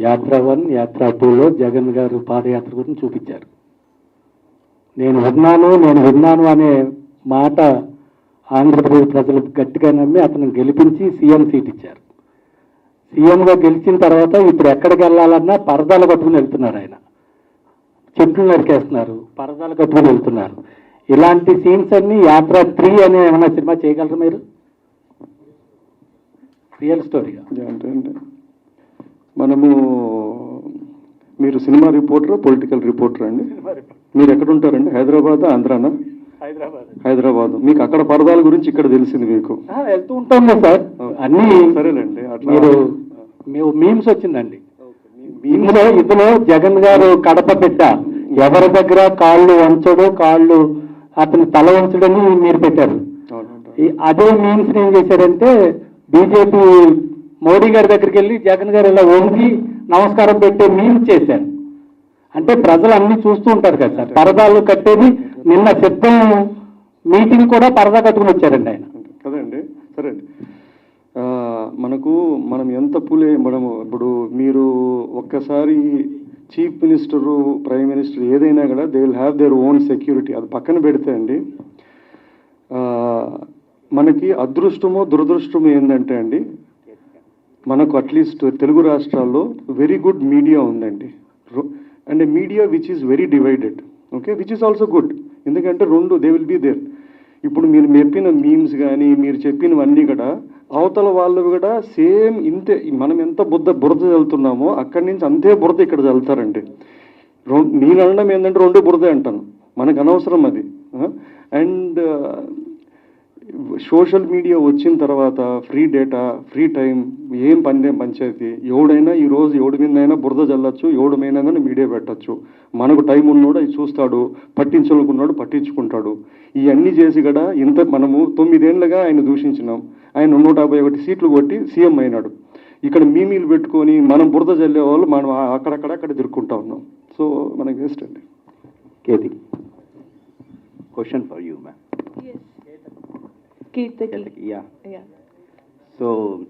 యాత్ర 1, యాత్ర 2లో జగన్ గారు పాదయాత్ర గురించి చూపించారు. నేను విన్నాను అనే మాట ఆంధ్రప్రదేశ్ ప్రజలు గట్టిగా నమ్మి అతను గెలిపించి సీఎం సీట్ ఇచ్చారు. సీఎంగా గెలిచిన తర్వాత ఇప్పుడు ఎక్కడికి వెళ్ళాలన్నా పరదాలు కట్టుకుని వెళ్తున్నారు. ఆయన చెట్లు నరికేస్తున్నారు, పరదాలు కట్టుకుని వెళ్తున్నారు. ఇలాంటి సీన్స్ అన్ని యాత్ర 3 అనే ఏమైనా సినిమా చేయగలరు మీరు? రియల్ స్టోరీగా అంటే మనము, మీరు సినిమా రిపోర్టర్, పొలిటికల్ రిపోర్టర్ అండి? మీరు ఎక్కడ ఉంటారండి? హైదరాబాద్, ఆంధ్రానా? హైదరాబాద్. మీకు అక్కడ పరదాల గురించి ఇక్కడ తెలిసింది మీకు? వెళ్తూ ఉంటాం సార్ అన్ని. సరేనండి. అట్లా మీరు మీమ్స్ వచ్చిందండి. ఇందులో జగన్ గారు కడప పెట్ట ఎవరి దగ్గర కాళ్ళు వంచడు, కాళ్ళు అతను తల వంచడని మీరు పెట్టారు. అదే మీమ్స్ ఏం చేశారంటే బీజేపీ మోడీ గారి దగ్గరికి వెళ్ళి జగన్ గారు ఇలా వంగి నమస్కారం పెట్టే మీమ్స్ చేశారు. అంటే ప్రజలు అన్ని చూస్తూ ఉంటారు కదా సార్. పరదాలు కట్టేది నిన్న సిద్ధం మీటింగ్ కూడా పరదా కట్టుకుని వచ్చారండి ఆయన. కదండి. సరే అండి. మనం ఎంత మనము ఇప్పుడు మీరు ఒక్కసారి చీఫ్ మినిస్టరు, ప్రైమ్ మినిస్టర్ ఏదైనా కూడా they will have their own security. అది పక్కన పెడితే అండి, మనకి అదృష్టమో దురదృష్టమో ఏంటంటే అండి, మనకు అట్లీస్ట్ తెలుగు రాష్ట్రాల్లో వెరీ గుడ్ మీడియా ఉందండి. And media which is very divided, okay, which is also good. ఎందుకంటే దే విల్ బీ దేర్. ఇప్పుడు మీరు చెప్పిన మీమ్స్ కానీ మీరు చెప్పినవన్నీ కూడా అవతల వాళ్ళు కూడా సేమ్ ఇంతే. మనం ఎంత బురద చల్లుతున్నామో అక్కడి నుంచి అంతే బురద ఇక్కడ చల్లుతారండి. నేను అనడం ఏంటంటే 2 బురదే అంటాను, మనకు అనవసరం అది. అండ్ సోషల్ మీడియా వచ్చిన తర్వాత ఫ్రీ డేటా, ఫ్రీ టైం, ఏం పంచాయతీ. ఎవడైనా ఈరోజు ఎవడి మీదైనా బురద చల్లచ్చు, ఎవడి మీద మీడియా పెట్టచ్చు. మనకు టైం ఉన్నోడు అవి చూస్తాడు, పట్టించుకున్నాడు పట్టించుకుంటాడు. ఇవన్నీ చేసి కూడా మనము 9 ఏళ్ళుగా ఆయన దూషించినాం. ఆయన 151 సీట్లు కొట్టి సీఎం అయినాడు. ఇక్కడ మీమీలు పెట్టుకొని మనం బురద చల్లే వాళ్ళు మనం అక్కడ తిరుక్కుంటా ఉన్నాం. సో మనకి వేస్ట్ అండి. Keti, question for you, ma'am. Yes. Keerthaki. Yeah. So,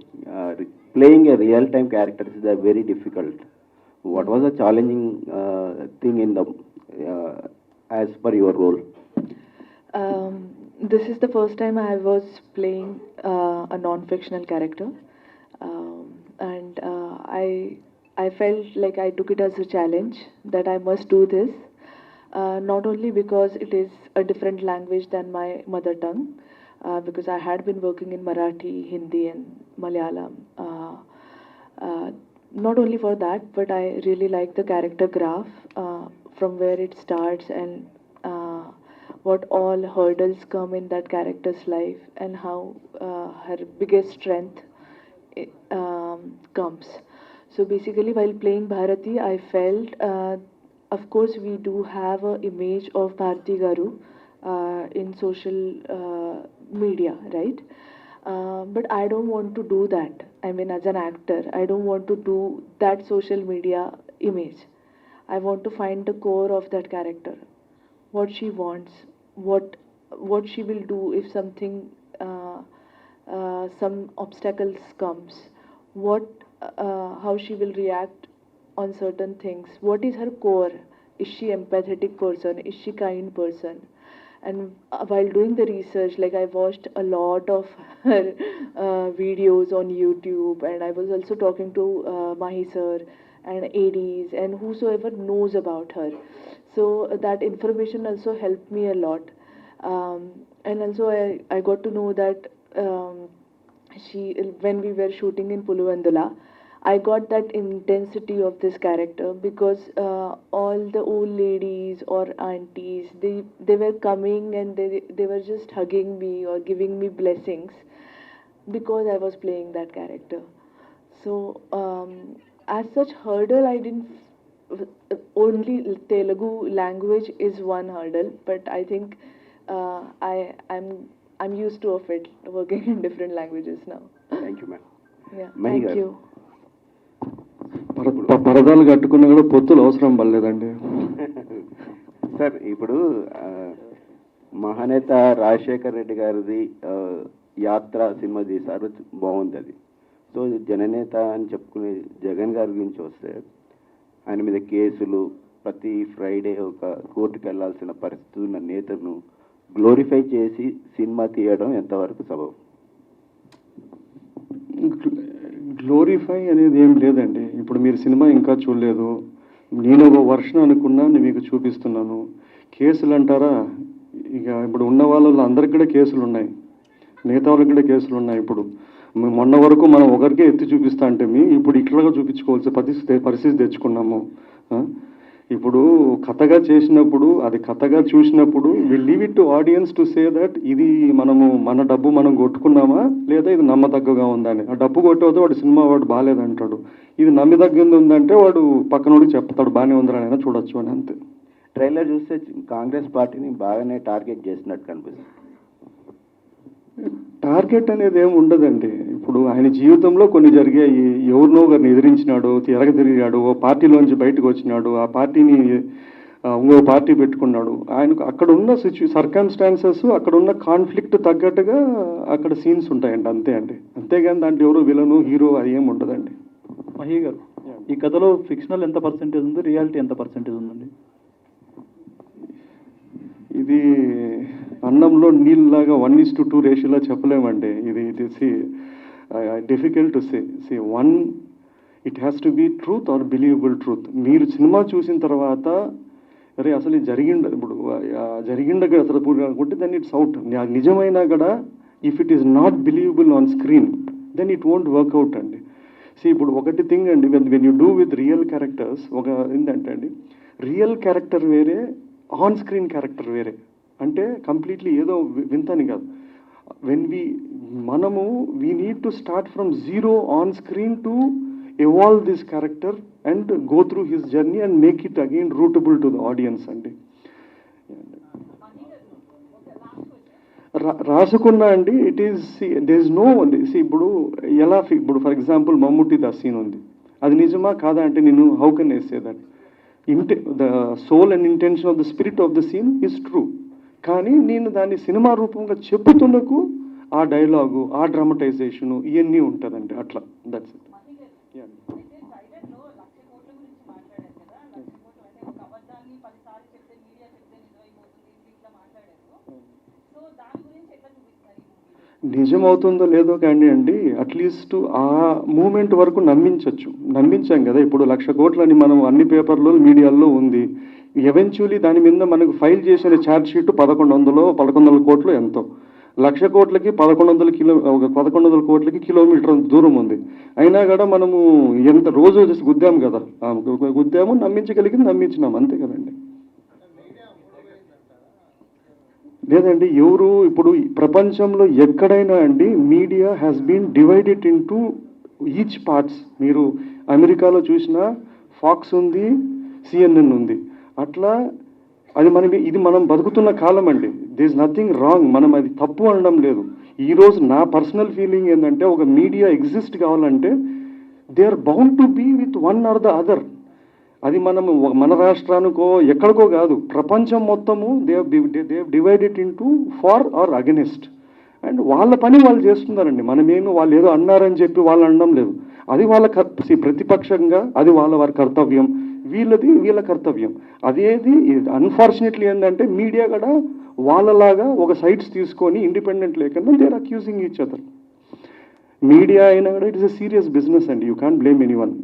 playing a real-time character is very difficult. What was the challenging thing in the as per your role? This is the first time I was playing a non-fictional character, and I felt like I took it as a challenge that I must do this. Not only because it is a different language than my mother tongue, because I had been working in Marathi, Hindi and Malayalam. Not only for that, but I really like the character graph, from where it starts and what all hurdles come in that character's life and how her biggest strength comes. So basically, while playing Bharati, I felt, of course, we do have an image of Bharati Garu in social media, right? But I don't want to do that. I mean, as an actor, I don't want to do that social media image. I want to find the core of that character, what she wants, what she will do if something, some obstacles comes, how she will react on certain things. What is her core? Is she empathetic person? Is she kind person? And while doing the research, like I watched a lot of her videos on YouTube, and I was also talking to Mahi sir and ADs and whosoever knows about her. So that information also helped me a lot. And also I got to know that when we were shooting in Puluvandula, I got that intensity of this character because all the old ladies or aunties, they were coming and they were just hugging me or giving me blessings because I was playing that character. So as such hurdle, I didn't. Only Telugu language is one hurdle, but I think I'm used to of it working in different languages now. Thank you, ma'am. Yeah, Mahi thank garu. you. పరదాలు కట్టుకున్నా కూడా పొత్తులు అవసరం పడలేదండి. Sir, ఇప్పుడు మహానేత రాజశేఖర్ రెడ్డి గారిది యాత్ర cinema తీశారు, బాగుంది అది. సో జననేత అని చెప్పుకునే జగన్ గారి గురించి వస్తే ఆయన మీద కేసులు, ప్రతి ఫ్రైడే ఒక కోర్టుకు వెళ్లాల్సిన పరిస్థితి ఉన్న నేతను గ్లోరిఫై చేసి సినిమా తీయడం ఎంతవరకు సబబు? గ్లోరిఫై అనేది ఏం లేదండి. ఇప్పుడు మీరు సినిమా ఇంకా చూడలేదు, నేను ఒక వర్షన్ అనుకున్నా నేను మీకు చూపిస్తున్నాను. కేసులు అంటారా, ఇక ఇప్పుడు ఉన్న వాళ్ళలో అందరికి కూడా కేసులు ఉన్నాయి, మిగతా వాళ్ళకి కూడా కేసులు ఉన్నాయి. ఇప్పుడు మొన్న వరకు మనం ఒకరికే ఎత్తి చూపిస్తా అంటే ఇప్పుడు ఇట్లాగా చూపించుకోవాల్సిన పరిస్థితి తెచ్చుకున్నాము. ఇప్పుడు కథగా చేసినప్పుడు, అది కథగా చూసినప్పుడు we leave it to audience to say that ఇది మన డబ్బు మనం కొట్టుకున్నామా లేదా ఇది నమ్మదగ్గగా ఉందని. ఆ డబ్బు కొట్టేది వాడు సినిమా వాడు బాగాలేదంటాడు, ఇది నమ్మదగ్గంది ఉందంటే వాడు పక్కనోడికి చెప్తాడు బాగానే ఉందని అయినా చూడొచ్చు అని, అంతే. ట్రైలర్ చూస్తే కాంగ్రెస్ పార్టీని బాగానే టార్గెట్ చేసినట్టు కనిపిస్తుంది. టార్గెట్ అనేది ఏమి ఉండదండి. ఇప్పుడు ఆయన జీవితంలో కొన్ని జరిగాయి, ఎవరినో ఒకరిని ఎదిరించినాడు, తిరిగాడు, ఓ పార్టీలోంచి బయటకు వచ్చినాడు, ఆ పార్టీని ఇంకో పార్టీ పెట్టుకున్నాడు. ఆయనకు అక్కడ ఉన్న సర్కమ్స్టాన్సెస్, అక్కడ ఉన్న కాన్ఫ్లిక్ట్ తగ్గట్టుగా అక్కడ సీన్స్ ఉంటాయండి, అంతే అండి. అంతేగాని దాంట్లో ఎవరో విలను హీరో అది ఏమి ఉండదండి. మహి గారు, ఈ కథలో ఫిక్షనల్ ఎంత పర్సెంటేజ్ ఉంది, రియాలిటీ ఎంత పర్సెంటేజ్ ఉందండి? ఇది అన్నంలో నీళ్ళలాగా 1:2 రేషియోలో చెప్పలేమండి. ఇది difficult to say. One, it has to be truth or believable truth. మీరు సినిమా చూసిన తర్వాత అరే అసలు ఇది జరిగిండగా అసలు అనుకుంటే దెన్ ఇట్స్ అవుట్. నిజమైనా కూడా if it is not believable on screen then it won't work out అండి. ఇప్పుడు ఒకటి థింగ్ అండి, when you do with real characters, ఒక ఏంటంటే అండి, రియల్ క్యారెక్టర్ వేరే, ఆన్ స్క్రీన్ క్యారెక్టర్ వేరే. అంటే కంప్లీట్లీ ఏదో వింతని కాదు. We need to start from zero on screen to evolve this character and go through his journey and make it again rootable to the audience అండి. రాసుకున్నా అండి, it is there is no అండి. ఇప్పుడు ఇప్పుడు for example Mammootty the scene ఉంది, అది నిజమా కాదా అంటే నేను how can I say that the soul and intention of the spirit of the scene is true. కానీ నేను దాన్ని సినిమా రూపంగా చెప్పుతున్నకు ఆ డైలాగు, ఆ డ్రామటైజేషను ఇవన్నీ ఉంటుందండి, అట్లా. That's it. నిజమవుతుందో లేదో కానీ అండి, అట్లీస్ట్ ఆ మూమెంట్ వరకు నమ్మించాం కదా. ఇప్పుడు 1,00,000 కోట్లని మనం అన్ని పేపర్లో మీడియాల్లో ఉంది. ఎవెన్చువలీ దాని మీద మనకు ఫైల్ చేసిన ఛార్జ్ షీట్ 1,100 కోట్లు ఎంతో. 1,00,000 కోట్లకి 1,100 కోట్లకి కిలోమీటర్ దూరం ఉంది. అయినా కూడా మనము ఎంత రోజు గుద్దాము కదా, గుద్దాము, నమ్మించినాం, అంతే కదండి. లేదండి, ఎవరు ఇప్పుడు ప్రపంచంలో ఎక్కడైనా అండి media has been divided into each parts. మీరు అమెరికాలో చూసినా ఫాక్స్ ఉంది, CNN ఉంది. అట్లా ఇది మనం బతుకుతున్న కాలం అండి. దిర్ ఇస్ నథింగ్ రాంగ్, మనం అది తప్పు అనడం లేదు. ఈరోజు నా పర్సనల్ ఫీలింగ్ ఏంటంటే, ఒక మీడియా ఎగ్జిస్ట్ కావాలంటే they are bound to be with one or the other. అది మనము మన రాష్ట్రానికో ఎక్కడికో కాదు, ప్రపంచం మొత్తము they divided into for or against. And వాళ్ళ పని వాళ్ళు చేస్తున్నారండి. మనమేమి వాళ్ళు ఏదో అన్నారని చెప్పి వాళ్ళు అనడం లేదు. అది వాళ్ళ ప్రతిపక్షంగా అది వారి కర్తవ్యం, వీళ్ళ కర్తవ్యం. అదేది అన్ఫార్చునేట్లీ ఏంటంటే మీడియా కూడా వాళ్ళలాగా ఒక సైడ్స్ తీసుకొని ఇండిపెండెంట్ లేకుండా they are accusing each other. Media అయినా కూడా it is a serious business అండి, యూ కాంట్ బ్లేమ్ ఎనీవన్.